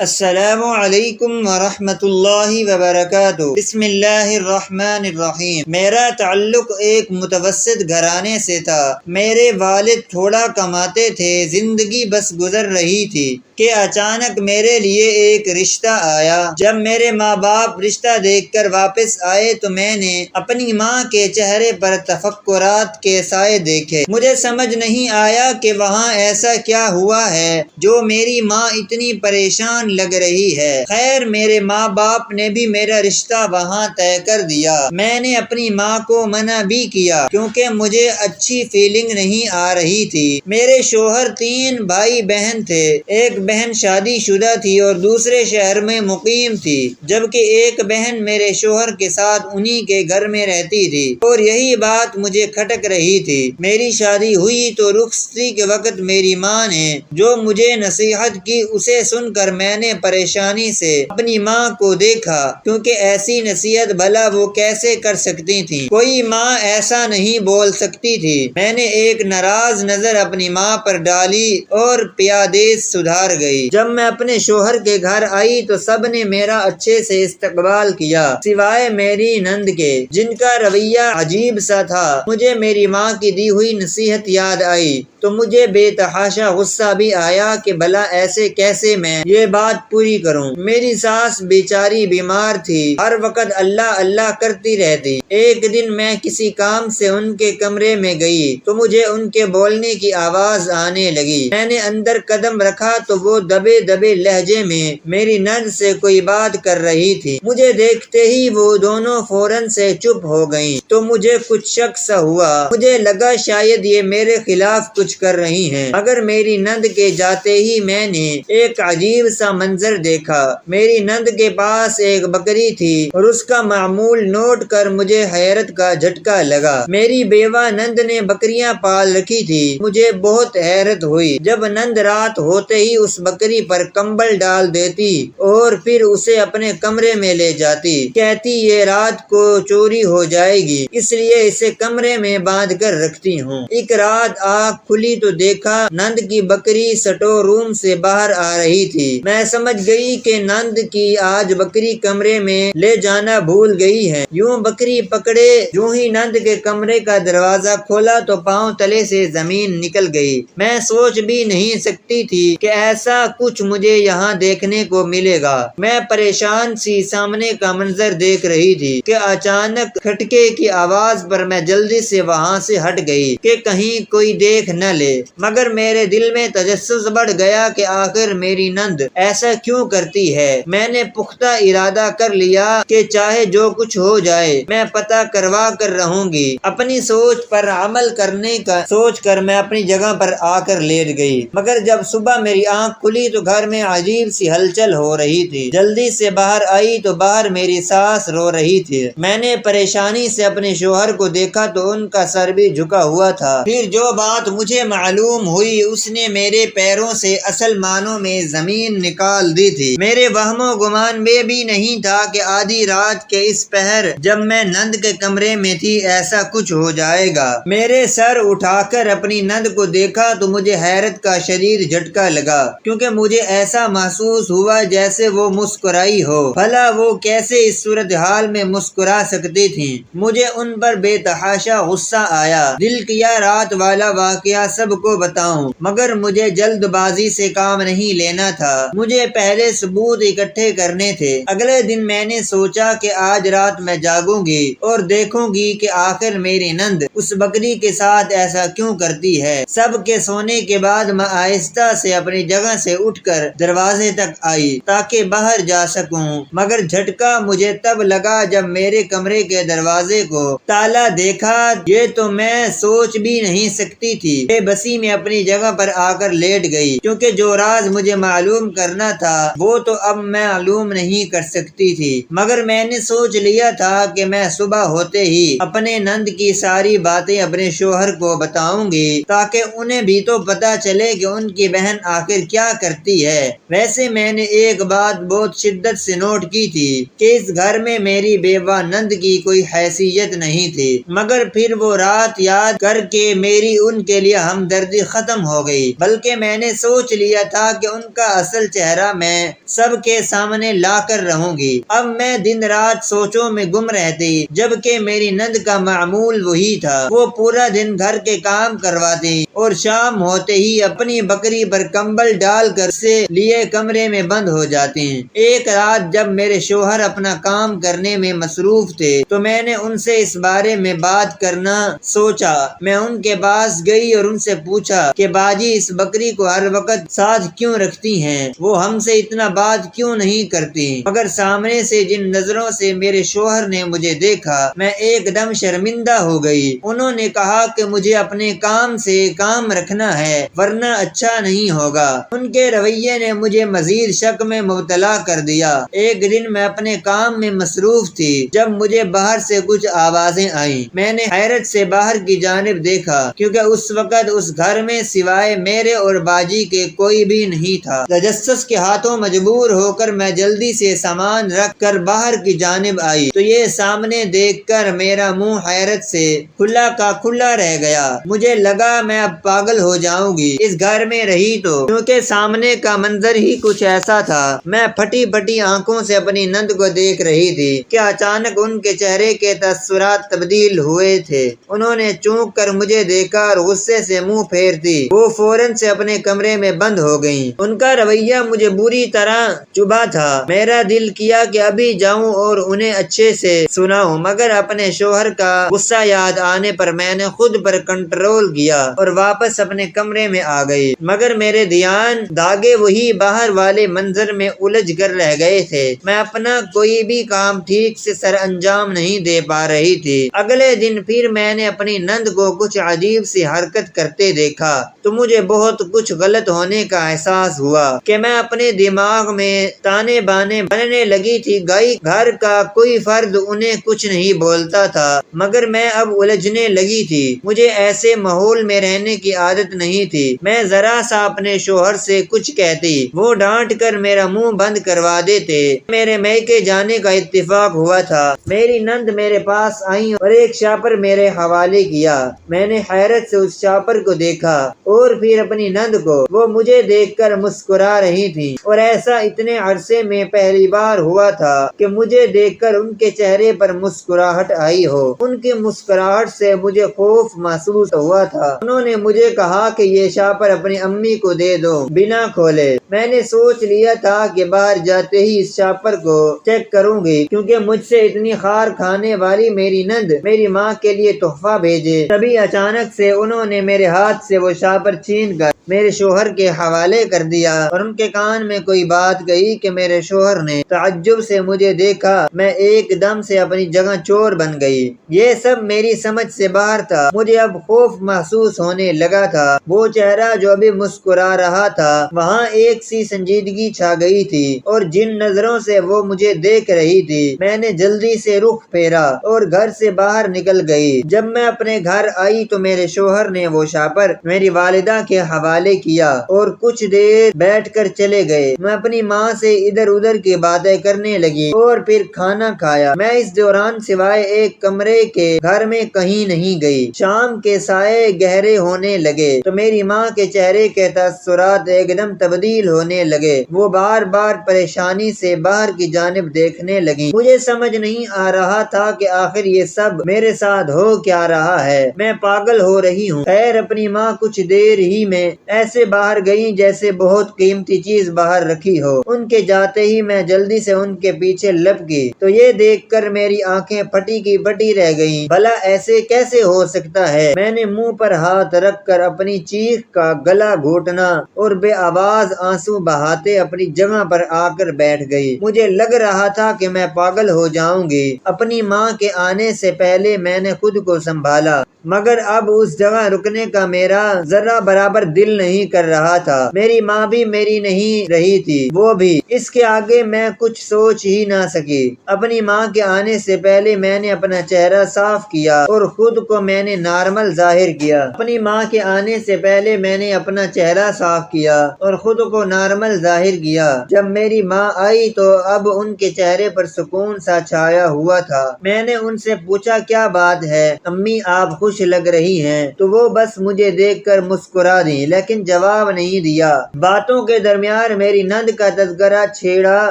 السلام علیکم ورحمۃ اللہ وبرکاتہ۔ بسم اللہ الرحمن الرحیم۔ میرا تعلق ایک متوسط گھرانے سے تھا۔ میرے والد تھوڑا کماتے تھے، زندگی بس گزر رہی تھی کہ اچانک میرے لیے ایک رشتہ آیا۔ جب میرے ماں باپ رشتہ دیکھ کر واپس آئے تو میں نے اپنی ماں کے چہرے پر تفکرات کے سائے دیکھے۔ مجھے سمجھ نہیں آیا کہ وہاں ایسا کیا ہوا ہے جو میری ماں اتنی پریشان لگ رہی ہے۔ خیر، میرے ماں باپ نے بھی میرا رشتہ وہاں طے کر دیا۔ میں نے اپنی ماں کو منع بھی کیا کیونکہ مجھے اچھی فیلنگ نہیں آ رہی تھی۔ میرے شوہر 3 بھائی بہن تھے۔ ایک بہن شادی شدہ تھی اور دوسرے شہر میں مقیم تھی، جبکہ ایک بہن میرے شوہر کے ساتھ انہی کے گھر میں رہتی تھی اور یہی بات مجھے کھٹک رہی تھی۔ میری شادی ہوئی تو رخصتی کے وقت میری ماں نے جو مجھے نصیحت کی اسے سن کر میں نے پریشانی سے اپنی ماں کو دیکھا، کیونکہ ایسی نصیحت بھلا وہ کیسے کر سکتی تھی؟ کوئی ماں ایسا نہیں بول سکتی تھی۔ میں نے ایک ناراض نظر اپنی ماں پر ڈالی اور پیادیز سدھار گئی۔ جب میں اپنے شوہر کے گھر آئی تو سب نے میرا اچھے سے استقبال کیا، سوائے میری نند کے، جن کا رویہ عجیب سا تھا۔ مجھے میری ماں کی دی ہوئی نصیحت یاد آئی تو مجھے بے تحاشا غصہ بھی آیا کہ بھلا ایسے کیسے میں یہ بات پوری کروں۔ میری ساس بیچاری بیمار تھی، ہر وقت اللہ اللہ کرتی رہتی۔ ایک دن میں کسی کام سے ان کے کمرے میں گئی تو مجھے ان کے بولنے کی آواز آنے لگی۔ میں نے اندر قدم رکھا تو وہ دبے دبے لہجے میں میری نند سے کوئی بات کر رہی تھی۔ مجھے دیکھتے ہی وہ دونوں فوراً سے چپ ہو گئیں تو مجھے کچھ شک سا ہوا۔ مجھے لگا شاید یہ میرے خلاف کچھ کر رہی ہیں، مگر میری نند کے جاتے ہی میں نے ایک عجیب سا منظر دیکھا۔ میری نند کے پاس ایک بکری تھی اور اس کا معمول نوٹ کر مجھے حیرت کا جھٹکا لگا۔ میری بیوہ نند نے بکریاں پال رکھی تھی۔ مجھے بہت حیرت ہوئی جب نند رات ہوتے ہی اس بکری پر کمبل ڈال دیتی اور پھر اسے اپنے کمرے میں لے جاتی، کہتی یہ رات کو چوری ہو جائے گی اس لیے اسے کمرے میں باندھ کر رکھتی ہوں۔ ایک رات آنکھ کھلی تو دیکھا نند کی بکری سٹور روم سے باہر آ رہی تھی۔ میں سمجھ گئی کہ نند کی آج بکری کمرے میں لے جانا بھول گئی ہے۔ یوں بکری پکڑے جو ہی نند کے کمرے کا دروازہ کھولا تو پاؤں تلے سے زمین نکل گئی۔ میں سوچ بھی نہیں سکتی تھی کہ ایسا کچھ مجھے یہاں دیکھنے کو ملے گا۔ میں پریشان سی سامنے کا منظر دیکھ رہی تھی کہ اچانک کھٹکے کی آواز پر میں جلدی سے وہاں سے ہٹ گئی کہ کہیں کوئی دیکھ نہ لے، مگر میرے دل میں تجسس بڑھ گیا کہ آخر میری نند ایسا کیوں کرتی ہے۔ میں نے پختہ ارادہ کر لیا کہ چاہے جو کچھ ہو جائے میں پتہ کروا کر رہوں گی۔ اپنی سوچ پر عمل کرنے کا سوچ کر میں اپنی جگہ پر آ کر لیٹ گئی، مگر جب صبح میری آنکھ کھلی تو گھر میں عجیب سی ہلچل ہو رہی تھی۔ جلدی سے باہر آئی تو باہر میری ساس رو رہی تھی۔ میں نے پریشانی سے اپنے شوہر کو دیکھا تو ان کا سر بھی جھکا ہوا تھا۔ پھر جو بات مجھے معلوم ہوئی اس نے میرے پیروں سے اصل معنوں میں زمین نکال دی تھی۔ میرے وہم و گمان میں بھی نہیں تھا کہ آدھی رات کے اس پہر جب میں نند کے کمرے میں تھی ایسا کچھ ہو جائے گا۔ میرے سر اٹھا کر اپنی نند کو دیکھا تو مجھے حیرت کا شدید جھٹکا لگا، کیونکہ مجھے ایسا محسوس ہوا جیسے وہ مسکرائی ہو۔ بھلا وہ کیسے اس صورتحال میں مسکرا سکتی تھیں؟ مجھے ان پر بے تحاشا غصہ آیا۔ دل کیا رات والا واقعہ سب کو بتاؤں، مگر مجھے جلد بازی سے کام نہیں لینا تھا۔ مجھے پہلے ثبوت اکٹھے کرنے تھے۔ اگلے دن میں نے سوچا کہ آج رات میں جاگوں گی اور دیکھوں گی کہ آخر میری نند اس بکری کے ساتھ ایسا کیوں کرتی ہے۔ سب کے سونے کے بعد میں آہستہ سے اپنی جگہ سے اٹھ کر دروازے تک آئی تاکہ باہر جا سکوں، مگر جھٹکا مجھے تب لگا جب میرے کمرے کے دروازے کو تالا دیکھا۔ یہ تو میں سوچ بھی نہیں سکتی تھی۔ بے بسی میں اپنی جگہ پر آ کر لیٹ گئی، کیونکہ جو راز مجھے معلوم کرنا تھا وہ تو اب معلوم نہیں کر سکتی تھی، مگر میں نے سوچ لیا تھا کہ میں صبح ہوتے ہی اپنے نند کی ساری باتیں اپنے شوہر کو بتاؤں گی تاکہ انہیں بھی تو پتہ چلے کہ ان کی بہن آخر کیا کرتی ہے۔ ویسے میں نے ایک بات بہت شدت سے نوٹ کی تھی کہ اس گھر میں میری بیوہ نند کی کوئی حیثیت نہیں تھی، مگر پھر وہ رات یاد کر کے میری ان کے لیے ہمدردی ختم ہو گئی، بلکہ میں نے سوچ لیا تھا کہ ان کا اصل چہرہ چہرہ میں سب کے سامنے لا کر رہوں گی۔ اب میں دن رات سوچوں میں گم رہتی، جبکہ میری نند کا معمول وہی تھا۔ وہ پورا دن گھر کے کام کرواتی اور شام ہوتے ہی اپنی بکری پر کمبل ڈال کر سے لیے کمرے میں بند ہو جاتی۔ ایک رات جب میرے شوہر اپنا کام کرنے میں مصروف تھے تو میں نے ان سے اس بارے میں بات کرنا سوچا۔ میں ان کے پاس گئی اور ان سے پوچھا کہ باجی اس بکری کو ہر وقت ساتھ کیوں رکھتی ہیں؟ وہ ہم سے اتنا بات کیوں نہیں کرتی؟ مگر سامنے سے جن نظروں سے میرے شوہر نے مجھے دیکھا میں ایک دم شرمندہ ہو گئی۔ انہوں نے کہا کہ مجھے اپنے کام سے کام رکھنا ہے ورنہ اچھا نہیں ہوگا۔ ان کے رویے نے مجھے مزید شک میں مبتلا کر دیا۔ ایک دن میں اپنے کام میں مصروف تھی جب مجھے باہر سے کچھ آوازیں آئیں۔ میں نے حیرت سے باہر کی جانب دیکھا کیونکہ اس وقت اس گھر میں سوائے میرے اور باجی کے کوئی بھی نہیں تھا۔ تجسس کے ہاتھوں مجبور ہو کر میں جلدی سے سامان رکھ کر باہر کی جانب آئی تو یہ سامنے دیکھ کر میرا منہ حیرت سے کھلا کا کھلا رہ گیا۔ مجھے لگا میں اب پاگل ہو جاؤں گی اس گھر میں رہی تو، کیونکہ سامنے کا منظر ہی کچھ ایسا تھا۔ میں پھٹی پھٹی آنکھوں سے اپنی نند کو دیکھ رہی تھی کہ اچانک ان کے چہرے کے تاثرات تبدیل ہوئے تھے۔ انہوں نے چونک کر مجھے دیکھا اور غصے سے منہ پھیرتی وہ فوراً سے اپنے کمرے میں بند ہو گئیں۔ ان کا رویہ مجھے بری طرح چبھا تھا۔ میرا دل کیا کہ ابھی جاؤں اور انہیں اچھے سے سناؤں، مگر اپنے شوہر کا غصہ یاد آنے پر میں نے خود پر کنٹرول کیا اور واپس اپنے کمرے میں آ گئی، مگر میرے دھیان داغے وہی باہر والے منظر میں الجھ کر رہ گئے تھے۔ میں اپنا کوئی بھی کام ٹھیک سے سر انجام نہیں دے پا رہی تھی۔ اگلے دن پھر میں نے اپنی نند کو کچھ عجیب سی حرکت کرتے دیکھا تو مجھے بہت کچھ غلط ہونے کا احساس ہوا کہ میں اپنے دماغ میں تانے بانے بننے لگی تھی۔ گھر کا کوئی فرد انہیں کچھ نہیں بولتا تھا مگر میں اب الجھنے لگی تھی۔ مجھے ایسے ماحول میں رہنے کی عادت نہیں تھی۔ میں ذرا سا اپنے شوہر سے کچھ کہتی وہ ڈانٹ کر میرا منہ بند کروا دیتے۔ میرے میکے جانے کا اتفاق ہوا تھا۔ میری نند میرے پاس آئی اور ایک شاپر میرے حوالے کیا۔ میں نے حیرت سے اس شاپر کو دیکھا اور پھر اپنی نند کو۔ وہ مجھے دیکھ کر مسکرا رہی تھی اور ایسا اتنے عرصے میں پہلی بار ہوا تھا کہ مجھے دیکھ کر ان کے چہرے پر مسکراہٹ آئی ہو۔ ان کی مسکراہٹ سے مجھے خوف محسوس ہوا تھا۔ انہوں نے مجھے کہا کہ یہ شاپر اپنی امی کو دے دو بنا کھولے۔ میں نے سوچ لیا تھا کہ باہر جاتے ہی اس شاپر کو چیک کروں گی کیونکہ مجھ سے اتنی خار کھانے والی میری نند میری ماں کے لیے تحفہ بھیجے۔ تبھی اچانک سے انہوں نے میرے ہاتھ سے وہ شاپر چھین کر میرے شوہر کے حوالے کر دیا اور ان کے کان میں کوئی بات گئی کہ میرے شوہر نے تعجب سے مجھے دیکھا۔ میں ایک دم سے اپنی جگہ چور بن گئی۔ یہ سب میری سمجھ سے باہر تھا۔ مجھے اب خوف محسوس ہونے لگا تھا۔ وہ چہرہ جو ابھی مسکرا رہا تھا وہاں ایک سی سنجیدگی چھا گئی تھی اور جن نظروں سے وہ مجھے دیکھ رہی تھی میں نے جلدی سے رخ پھیرا اور گھر سے باہر نکل گئی۔ جب میں اپنے گھر آئی تو میرے شوہر نے وہ شاپر میری والدہ کے حوالے کیا اور کچھ دیر بیٹھ کر چلے گئے۔ میں اپنی ماں سے ادھر ادھر کی باتیں کرنے لگی اور پھر کھانا کھایا۔ میں اس دوران سوائے ایک کمرے کے گھر میں کہیں نہیں گئی۔ شام کے سائے گہرے ہونے لگے تو میری ماں کے چہرے کے تاثرات ایک دم تبدیل ہونے لگے۔ وہ بار بار پریشانی سے باہر کی جانب دیکھنے لگی۔ مجھے سمجھ نہیں آ رہا تھا کہ آخر یہ سب میرے ساتھ ہو کیا رہا ہے۔ میں پاگل ہو رہی ہوں۔ خیر اپنی ماں کچھ دیر ہی میں ایسے باہر گئی جیسے بہت قیمتی چیز باہر رکھی ہو۔ ان کے جاتے ہی میں جلدی سے ان کے پیچھے لپ گئی تو یہ دیکھ کر میری آنکھیں پھٹی کی پھٹی رہ گئیں۔ بھلا ایسے کیسے ہو سکتا ہے؟ میں نے منہ پر ہاتھ رکھ کر اپنی چیخ کا گلا گھونٹنا اور بے آواز آنسو بہاتے اپنی جگہ پر آ کر بیٹھ گئی۔ مجھے لگ رہا تھا کہ میں پاگل ہو جاؤں گی۔ اپنی ماں کے آنے سے پہلے میں نے خود کو سنبھالا مگر اب اس جگہ رکنے کا میرا ذرہ برابر دل نہیں کر رہا تھا۔ میری ماں بھی میری نہیں رہی تھی، وہ بھی۔ اس کے آگے میں کچھ سوچ ہی نہ سکی۔ اپنی ماں کے آنے سے پہلے میں نے اپنا چہرہ صاف کیا اور خود کو میں نے نارمل ظاہر کیا۔ اپنی ماں کے آنے سے پہلے میں نے اپنا چہرہ صاف کیا اور خود کو نارمل ظاہر کیا۔ جب میری ماں آئی تو اب ان کے چہرے پر سکون سا چھایا ہوا تھا۔ میں نے ان سے پوچھا کیا بات ہے امی آپ خوش لگ رہی ہیں؟ تو وہ بس مجھے دیکھ کر مسکرا دی لیکن جواب نہیں دیا۔ باتوں کے درمیان میری نند کا تذکرہ چھیڑا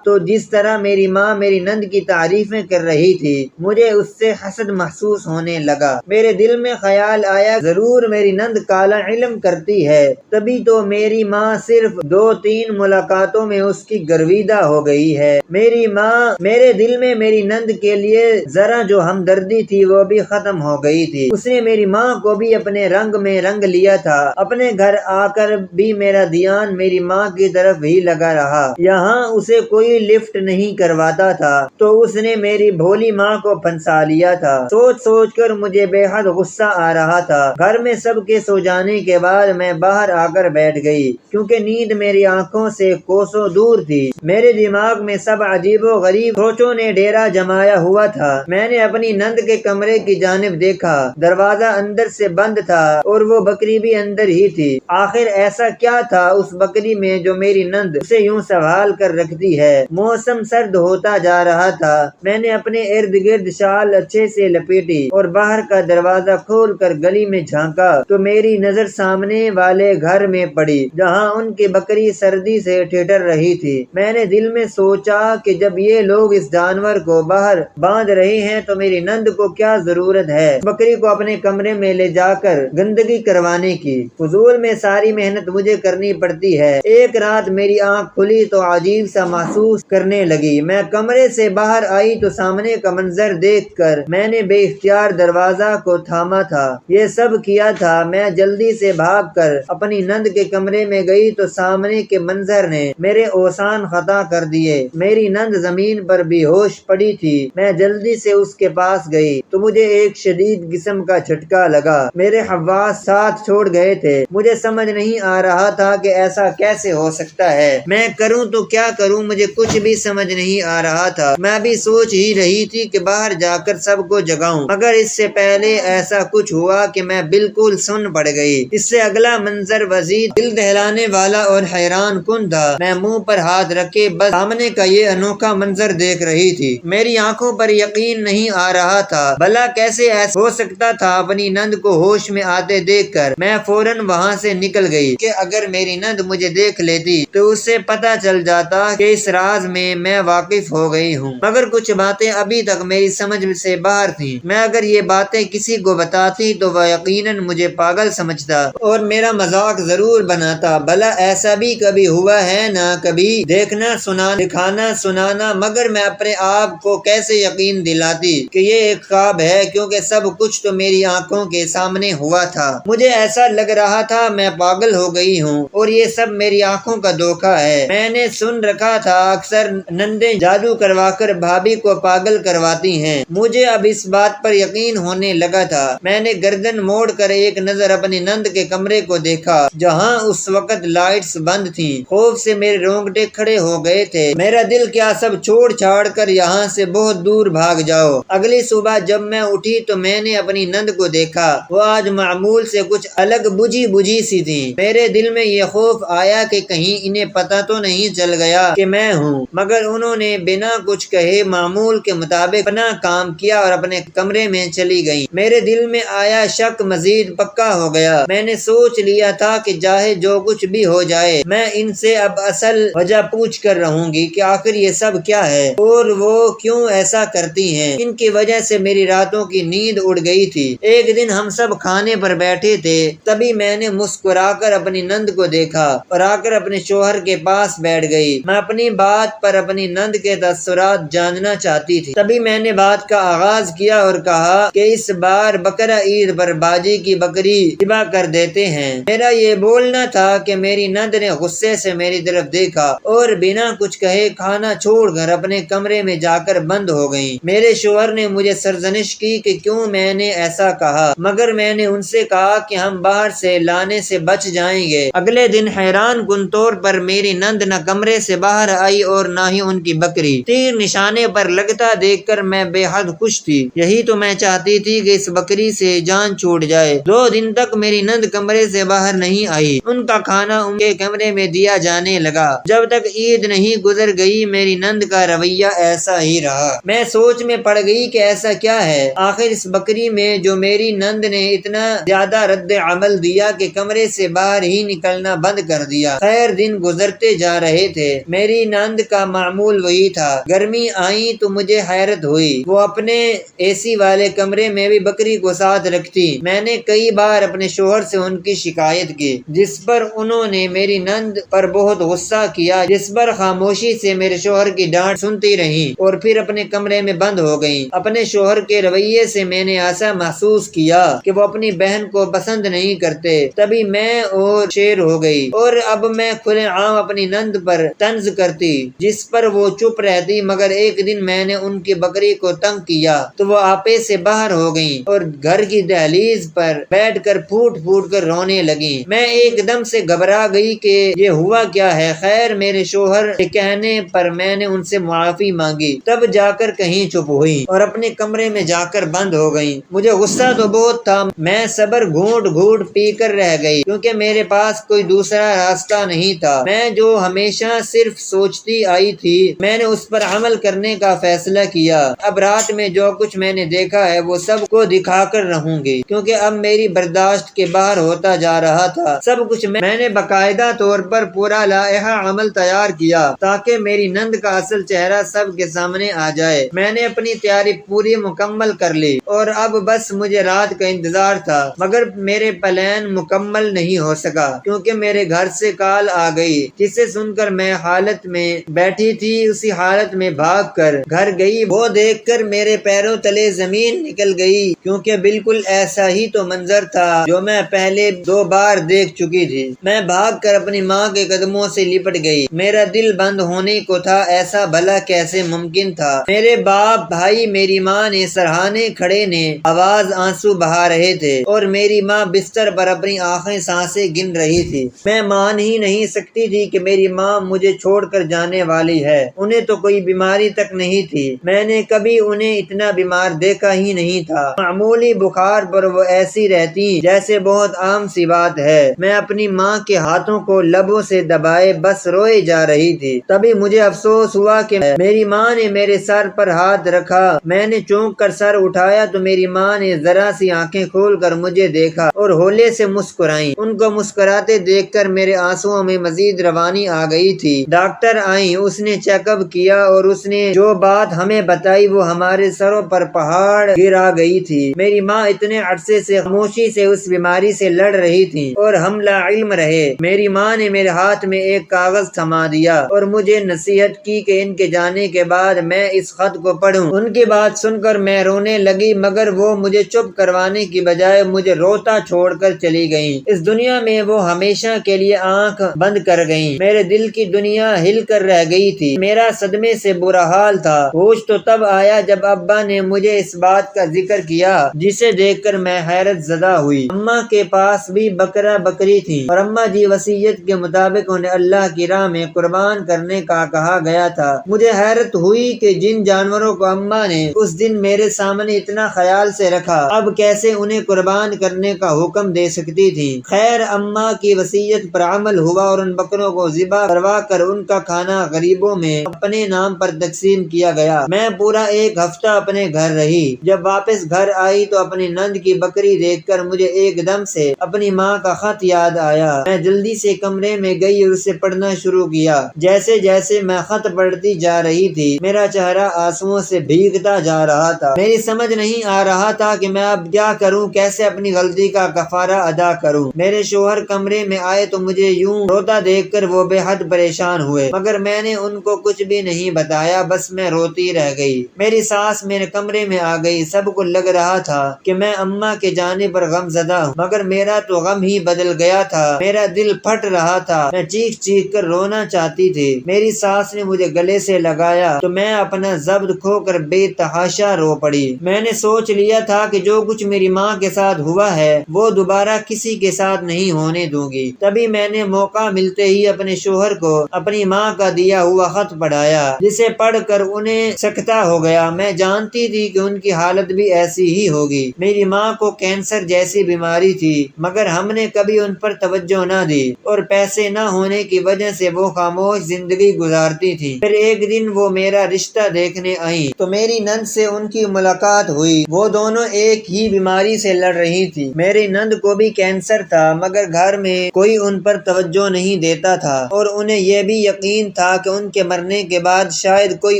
تو جس طرح میری ماں میری نند کی تعریفیں کر رہی تھی مجھے اس سے حسد محسوس ہونے لگا۔ میرے دل میں خیال آیا ضرور میری نند کالا علم کرتی ہے، تبھی تو میری ماں صرف 2-3 ملاقاتوں میں اس کی گرویدہ ہو گئی ہے۔ میرے دل میں میری نند کے لیے ذرا جو ہمدردی تھی وہ بھی ختم ہو گئی تھی۔ اس نے میری ماں کو بھی اپنے رنگ میں رنگ لیا تھا۔ اپنے گھر آ کر بھی میرا دھیان میری ماں کی طرف ہی لگا رہا۔ یہاں اسے کوئی لفٹ نہیں کرواتا تھا تو اس نے میری بھولی ماں کو پھنسا لیا تھا۔ سوچ سوچ کر مجھے بے حد غصہ آ رہا تھا۔ گھر میں سب کے سو جانے کے بعد میں باہر آ کر بیٹھ گئی کیونکہ نیند میری آنکھوں سے کوسوں دور تھی۔ میرے دماغ میں سب عجیب و غریب سوچوں نے ڈیرا جمایا ہوا تھا۔ میں نے اپنی نند کے کمرے کی جانب دیکھا، دروازہ اندر سے بند تھا اور وہ بکری بھی اندر ہی تھی۔ آخر ایسا کیا تھا اس بکری میں جو میری نند اسے یوں سنبھال کر رکھتی ہے؟ موسم سرد ہوتا جا رہا تھا۔ میں نے اپنے ارد گرد شال اچھے سے لپیٹی اور باہر کا دروازہ کھول کر گلی میں جھانکا تو میری نظر سامنے والے گھر میں پڑی جہاں ان کی بکری سردی سے ٹھٹر رہی تھی۔ میں نے دل میں سوچا کہ جب یہ لوگ اس جانور کو باہر باندھ رہے ہیں تو میری نند کو کیا ضرورت ہے بکری کو اپنے کمرے میں لے جا کر گندگی کروانے کی؟ فضول میں ساری محنت مجھے کرنی پڑتی ہے۔ ایک رات میری آنکھ کھلی تو عجیب سا محسوس کرنے لگی۔ میں کمرے سے باہر آئی تو سامنے کا منظر دیکھ کر میں نے بے اختیار دروازہ کو تھاما تھا۔ یہ سب کیا تھا میں جلدی سے بھاگ کر اپنی نند کے کمرے میں گئی تو سامنے کے منظر نے میرے اوسان خطا کر دیے۔ میری نند زمین پر بے ہوش پڑی تھی۔ میں جلدی سے اس کے پاس گئی تو مجھے ایک شدید قسم کا جھٹکا لگا۔ میرے حواس ساتھ چھوڑ گئے تھے۔ مجھے سمجھ نہیں آ رہا تھا کہ ایسا کیسے ہو سکتا ہے۔ میں کروں تو کیا کروں، مجھے کچھ بھی سمجھ نہیں آ رہا تھا۔ میں بھی سوچ ہی رہی تھی کہ باہر جا کر سب کو جگاؤں، مگر اس سے پہلے ایسا کچھ ہوا کہ میں بالکل سن پڑ گئی۔ اس سے اگلا منظر مزید دل دہلانے والا اور حیران کن تھا۔ میں منہ پر ہاتھ رکھے بس سامنے کا یہ انوکھا منظر دیکھ رہی تھی۔ میری آنکھوں پر یقین نہیں آ رہا تھا۔ بھلا کیسے ایسا ہو سکتا تھا؟ اپنی نند کو ہوش میں آتے دیکھ کر میں فوراً وہاں سے نکل گئی کہ اگر میری نند مجھے دیکھ لیتی تو اسے پتہ چل جاتا کہ اس راز میں واقف ہو گئی ہوں، مگر کچھ باتیں ابھی تک میری سمجھ سے باہر تھیں۔ میں اگر یہ باتیں کسی کو بتاتی تو وہ یقیناً مجھے پاگل سمجھتا اور میرا مذاق ضرور بناتا۔ بھلا ایسا بھی کبھی ہوا ہے نہ کبھی دیکھنا دکھانا سنانا، مگر میں اپنے آپ کو کیسے یقین دلاتی کہ یہ ایک خواب ہے کیونکہ سب کچھ تو میری آنکھوں کے سامنے ہوا تھا۔ مجھے ایسا لگ رہا تھا میں پاگل ہو گئی ہوں اور یہ سب میری آنکھوں کا دھوکہ ہے۔ میں نے سن رکھا تھا اکثر نندیں جادو کروا کر بھابھی کو پاگل کرواتی ہیں۔ مجھے اب اس بات پر یقین ہونے لگا تھا۔ میں نے گردن موڑ کر ایک نظر اپنی نند کے کمرے کو دیکھا جہاں اس وقت لائٹس بند تھیں۔ خوف سے میرے رونگٹے کھڑے ہو گئے تھے۔ میرا دل کیا سب چھوڑ چھاڑ کر یہاں سے بہت دور بھاگ جاؤ۔ اگلی صبح جب میں اٹھی تو میں نے اپنی نند کو دیکھا، وہ آج معمول سے کچھ الگ بجھی سی تھی۔ میرے دل میں یہ خوف آیا کہ کہیں انہیں پتہ تو نہیں چل گیا کہ میں ہوں، مگر انہوں نے بنا کچھ کہے معمول کے مطابق اپنا کام کیا اور اپنے کمرے میں چلی گئیں۔ میرے دل میں آیا شک مزید پکا ہو گیا۔ میں نے سوچ لیا تھا کہ چاہے جو کچھ بھی ہو جائے میں ان سے اب اصل وجہ پوچھ کر رہوں گی کہ آخر یہ سب کیا ہے اور وہ کیوں ایسا کرتی ہیں۔ ان کی وجہ سے میری راتوں کی نیند اڑ گئی تھی۔ ایک دن ہم سب کھانے پر بیٹھے تھے، تبھی میں نے مسکرا کر اپنی نند کو دیکھا اور آ کر اپنے شوہر کے پاس بیٹھ گئی۔ میں اپنی بات پر اپنی نند کے تاثرات جاننا چاہتی تھی۔ تبھی میں نے بات کا آغاز کیا اور کہا کہ اس بار بقرہ عید پر باجی کی بکری ذبح کر دیتے ہیں۔ میرا یہ بولنا تھا کہ میری نند نے غصے سے میری طرف دیکھا اور بنا کچھ کہے کھانا چھوڑ کر اپنے کمرے میں جا کر بند ہو گئیں۔ میرے شوہر نے مجھے سرزنش کی کہ کیوں میں نے ایسا کہا، مگر میں نے ان سے کہا کہ ہم باہر سے لانے سے بچ جائیں گے۔ اگلے دن حیران کن طور پر میری نند نہ کمرے سے باہر آئی اور نہ ہی ان کی بکری۔ تیر نشانے پر لگتا دیکھ کر میں بے حد خوش تھی۔ یہی تو میں چاہتی تھی کہ اس بکری سے جان چھوٹ جائے۔ 2 دن تک میری نند کمرے سے باہر نہیں آئی۔ ان کا کھانا ان کے کمرے میں دیا جانے لگا۔ جب تک عید نہیں گزر گئی میری نند کا رویہ ایسا ہی رہا۔ میں سوچ میں پڑ گئی کہ ایسا کیا ہے آخر اس بکری میں جو میری نند نے اتنا زیادہ رد عمل دیا کہ کمرے سے باہر ہی نکلنا بند کر دیا۔ خیر دن گزرتے جا رہے تھے، میری نند کا معمول وہی تھا۔ گرمی آئی تو مجھے حیرت ہوئی، وہ اپنے اے سی والے کمرے میں بھی بکری کو ساتھ رکھتی۔ میں نے کئی بار اپنے شوہر سے ان کی شکایت کی، جس پر انہوں نے میری نند پر بہت غصہ کیا، جس پر خاموشی سے میرے شوہر کی ڈانٹ سنتی رہیں اور پھر اپنے کمرے میں بند ہو گئیں۔ اپنے شوہر کے رویے سے میں نے ایسا محسوس کیا کہ وہ اپنی بہن کو پسند نہیں کرتے۔ تبھی میں اور شیر ہو گئی اور اب میں کھلے عام اپنی نند پر طنز کرتی، جس پر وہ چپ رہتی، مگر ایک دن میں نے ان کی بکری کو تنگ کیا تو وہ آپے سے باہر ہو گئیں اور گھر کی دہلیز پر بیٹھ کر پھوٹ پھوٹ کر رونے لگیں۔ میں ایک دم سے گھبرا گئی کہ یہ ہوا کیا ہے۔ خیر میرے شوہر کے کہنے پر میں نے ان سے معافی مانگی، تب جا کر کہیں چپ ہوئی اور اپنے کمرے میں جا کر بند ہو گئی۔ مجھے غصہ تو بہت تھا، میں صبر گھونٹ گھونٹ پی کر رہ گئی کیونکہ میرے پاس کوئی دوسرا راستہ نہیں تھا۔ میں جو ہمیشہ صرف سوچتی آئی تھی میں نے اس پر عمل کرنے کا فیصلہ کیا۔ اب رات میں جو کچھ میں نے دیکھا ہے وہ سب کو دکھا کر رہوں گی کیونکہ اب میری برداشت کے باہر ہوتا جا رہا تھا۔ سب کچھ میں نے باقاعدہ طور پر پورا لائحہ عمل تیار کیا تاکہ میری نند کا اصل چہرہ سب کے سامنے آ جائے۔ میں نے اپنی تیاری پوری مکمل کر لی اور اب بس مجھے رات کا انتظار تھا، مگر میرے پلان مکمل نہیں ہو سکا کیونکہ میرے گھر سے کال آ گئی، جسے سن کر میں حالت میں بیٹھی تھی اسی حالت میں بھاگ کر گھر گئی۔ وہ دیکھ کر میرے پیروں تلے زمین نکل گئی کیونکہ بالکل ایسا ہی تو منظر تھا جو میں پہلے 2 بار دیکھ چکی تھی۔ میں بھاگ کر اپنی ماں کے قدموں سے لپٹ گئی، میرا دل بند ہونے کو تھا، ایسا بھلا کیسے ممکن تھا۔ میرے باپ بھائی میری ماں نے سرہانے کھڑے نے آواز آنسو بہا رہے تھے اور میری ماں بستر پر اپنی آنکھیں سانسیں گن رہی تھی۔ میں مان ہی نہیں سکتی تھی کہ میری ماں مجھے چھوڑ کر جانے والی ہے۔ انہیں تو کوئی بیماری تک نہیں تھی، میں نے کبھی انہیں اتنا بیمار دیکھا ہی نہیں تھا۔ معمولی بخار پر وہ ایسی رہتی جیسے بہت عام سی بات ہے۔ میں اپنی ماں کے ہاتھوں کو لبوں سے دبائے بس روئے جا رہی تھی۔ تبھی مجھے افسوس ہوا کہ میری ماں نے میرے سر پر ہاتھ رکھا۔ میں نے چونک کر سر اٹھایا تو میری ماں نے ذرا سی آنکھیں کھول کر مجھے دیکھا اور ہولے سے مسکرائیں۔ ان کو مسکراتے دیکھ کر میرے آنسوؤں میں مزید روانی آ گئی تھی۔ ڈاکٹر آئیں، اس نے چیک اپ کیا اور اس نے جو بات ہمیں بتائی وہ ہمارے سروں پر پہاڑ گرا گئی تھی۔ میری ماں اتنے عرصے سے خاموشی سے اس بیماری سے لڑ رہی تھی اور ہم لا علم رہے۔ میری ماں نے میرے ہاتھ میں ایک کاغذ تھما دیا اور مجھے نصیحت کی کہ ان کے جانے کے بعد میں اس خط کو پڑھوں۔ ان کی بات سن کر میں رونے لگی مگر وہ مجھے چپ کروانے کی بجائے مجھے روتا چھوڑ کر چلی گئیں۔ اس دنیا میں وہ ہمیشہ کے لیے آنکھ بند کر گئیں۔ میرے دل کی دنیا ہل کر رہ گئی تھی۔ میرا صدمے سے برا حال تھا۔ ہوش تو تب آیا جب ابا نے مجھے اس بات کا ذکر کیا جسے دیکھ کر میں حیرت زدہ ہوئی۔ اماں کے پاس بھی بکرا بکری تھی اور اماں جی وصیت کے مطابق انہیں اللہ کی راہ میں قربان کرنے کا کہا گیا تھا۔ مجھے حیرت ہوئی کہ جن جانوروں کو اماں نے اس دن میرے سامنے اتنا خیال سے رکھا اب کیسے انہیں قربان کرنے کا حکم دے سکتی تھی۔ خیر اماں کی وصیت پر عمل ہوا اور ان بکروں کو ذبح کروا کر ان کا کھانا غریبوں میں اپنے نام پر تقسیم کیا گیا۔ میں پورا 1 ہفتہ اپنے گھر رہی۔ جب واپس گھر آئی تو اپنی نند کی بکری دیکھ کر مجھے ایک دم سے اپنی ماں کا خط یاد آیا۔ میں جلدی سے کمرے میں گئی اور اسے پڑھنا شروع کیا۔ جیسے جیسے میں خط پڑھتی جا رہی تھی میرا چہرہ آنسوؤں سے بھیگتا جا رہا تھا۔ میری سمجھ نہیں آ رہا تھا کہ میں اب کیا کروں، کیسے اپنی غلطی کا کفارہ ادا کروں۔ میرے شوہر کمرے میں آئے تو مجھے یوں روتا دیکھ کر وہ بے حد پریشان ہوئے مگر میں نے ان کو کچھ بھی نہیں بتایا، بس میں روتی رہ گئی۔ میری ساس میرے کمرے میں آ گئی۔ سب کو لگ رہا تھا کہ میں اماں کے جانے پر غم زدہ ہوں مگر میرا تو غم ہی بدل گیا تھا۔ میرا دل پھٹ رہا تھا، میں چیخ چیخ کر رونا چاہتی تھی۔ میری ساس نے مجھے گلے سے لگایا تو میں اپنا ضبط کھو کر بے تحاشا رو پڑی۔ میں نے سوچ لیا تھا کہ جو کچھ میری ماں کے ساتھ ہوا ہے وہ دوبارہ کسی کے ساتھ نہیں ہونے دوں گی۔ تبھی میں نے موقع ملتے ہی اپنے شوہر کو اپنی ماں کا دیا ہوا خط پڑھایا جسے پڑھ کر انہیں سکتہ ہو گیا۔ میں جانتی تھی کہ ان کی حالت بھی ایسی ہی ہوگی۔ میری ماں کو کینسر جیسی بیماری تھی مگر ہم نے کبھی ان پر توجہ نہ دی اور پیسے پیسے نہ ہونے کی وجہ سے وہ خاموش زندگی گزارتی تھی۔ پھر ایک دن وہ میرا رشتہ دیکھنے آئی تو میری نند سے ان کی ملاقات ہوئی۔ وہ دونوں ایک ہی بیماری سے لڑ رہی تھی۔ میری نند کو بھی کینسر تھا، مگر گھر میں کوئی ان پر توجہ نہیں دیتا تھا اور انہیں یہ بھی یقین تھا کہ ان کے مرنے کے بعد شاید کوئی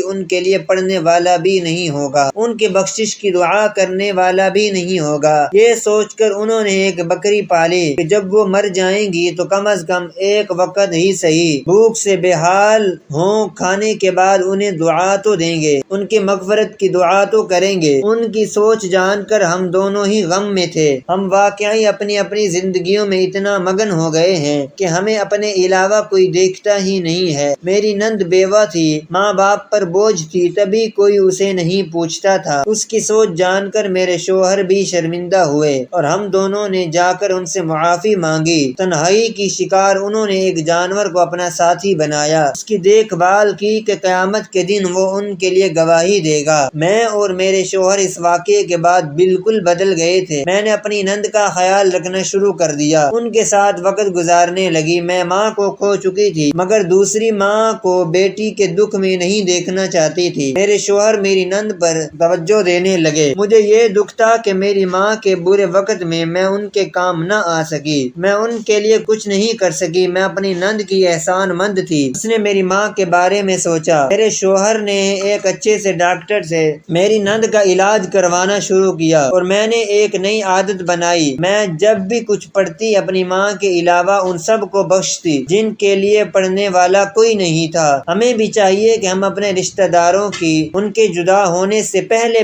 ان کے لیے پڑھنے والا بھی نہیں ہوگا، ان کی بخشش کی دعا کرنے والا بھی نہیں ہوگا۔ یہ سوچ کر انہوں نے ایک بکری پالی کہ جب وہ مر جائیں گی تو کم از کم ایک وقت ہی صحیح بھوک سے بے حال ہوں، کھانے کے بعد انہیں دعا تو دیں گے، ان کی مغفرت کی دعا تو کریں گے۔ ان کی سوچ جان کر ہم دونوں ہی غم میں تھے۔ ہم واقعی اپنی اپنی زندگیوں میں اتنا مگن ہو گئے ہیں کہ ہمیں اپنے علاوہ کوئی دیکھتا ہی نہیں ہے۔ میری نند بیوہ تھی، ماں باپ پر بوجھ تھی، تبھی کوئی اسے نہیں پوچھتا تھا۔ اس کی سوچ جان کر میرے شوہر بھی شرمندہ ہوئے اور ہم دونوں نے جا کر ان سے معافی مانگی۔ تنہائی کی شکار انہوں نے ایک جانور کو اپنا ساتھی بنایا، اس کی دیکھ بھال کی کہ قیامت کے دن وہ ان کے لیے گواہی دے گا۔ میں اور میرے شوہر اس واقعے کے بعد بالکل بدل گئے تھے۔ میں نے اپنی نند کا خیال رکھنا شروع کر دیا، ان کے ساتھ وقت گزارنے لگی۔ میں ماں کو کھو چکی تھی مگر دوسری ماں کو بیٹی کے دکھ میں نہیں دیکھنا چاہتی تھی۔ میرے شوہر میری نند پر توجہ دینے لگے۔ مجھے یہ دکھ تھا کہ میری ماں کے برے وقت میں ان کے کام نہ آ سکی، میں ان کے لیے کچھ نہیں کر سکی۔ میں اپنی نند کی احسان مند تھی، اس نے میری ماں کے بارے میں سوچا۔ میرے شوہر نے ایک اچھے سے ڈاکٹر سے میری نند کا علاج کروانا شروع کیا اور میں نے ایک نئی عادت بنائی۔ میں جب بھی کچھ پڑھتی اپنی ماں کے علاوہ ان سب کو بخشتی جن کے لیے پڑھنے والا کوئی نہیں تھا۔ ہمیں بھی چاہیے کہ ہم اپنے رشتہ داروں کی ان کے جدا ہونے سے پہلے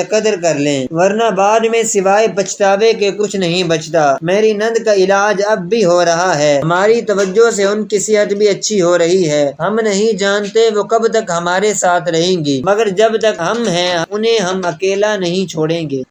قدر کر لیں، ورنہ بعد میں سوائے پچھتاوے کے کچھ نہیں بچتا۔ میری نند کا علاج اب بھی ہو رہا ہے، ہماری توجہ سے ان کی صحت بھی اچھی ہو رہی ہے۔ ہم نہیں جانتے وہ کب تک ہمارے ساتھ رہیں گی، مگر جب تک ہم ہیں انہیں ہم اکیلا نہیں چھوڑیں گے۔